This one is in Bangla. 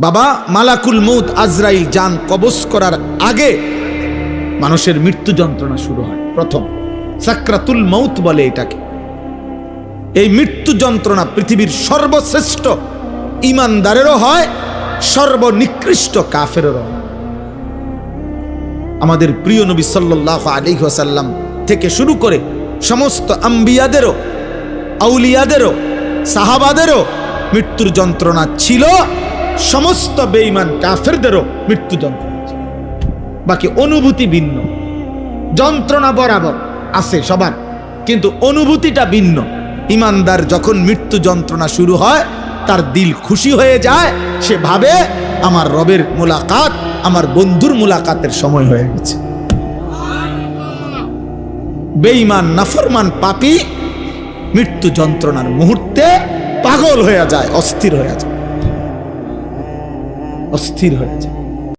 বাবা, মালাকুল মউত আজরাইল জান কবজ করার আগে মানুষের মৃত্যু যন্ত্রণা শুরু হয়। প্রথম সাকরাতুল মউত বলে এটাকে। এই মৃত্যু যন্ত্রণা পৃথিবীর সর্বশ্রেষ্ঠ ঈমানদারেরও হয়, সর্বনিকৃষ্ট কাফেরেরও। আমাদের প্রিয় নবী সাল্লাল্লাহু আলাইহি ওয়াসাল্লাম থেকে শুরু করে সমস্ত আম্বিয়াদেরও, আউলিয়াদেরও, সাহাবাদেরও মৃত্যুর যন্ত্রণা ছিল, সমস্ত বেঈমান কাফেরদেরও মৃত্যু যন্ত্রণা ছিল। বাকি অনুভূতি ভিন্ন, যন্ত্রণা বরাবর আছে সবার, কিন্তু অনুভূতিটা ভিন্ন। ঈমানদার যখন মৃত্যু যন্ত্রণা শুরু হয় তার দিল খুশি হয়ে যায়, সে ভাবে আমার রবের মুলাকাত, আমার বন্ধুর মুলাকাতের সময় হয়ে গেছে। বেঈমান নাফরমান পাপী মৃত্যু যন্ত্রণার মুহূর্তে পাগল হয়ে যায়, অস্থির হয়ে যায়, অস্থির হয়ে যায়।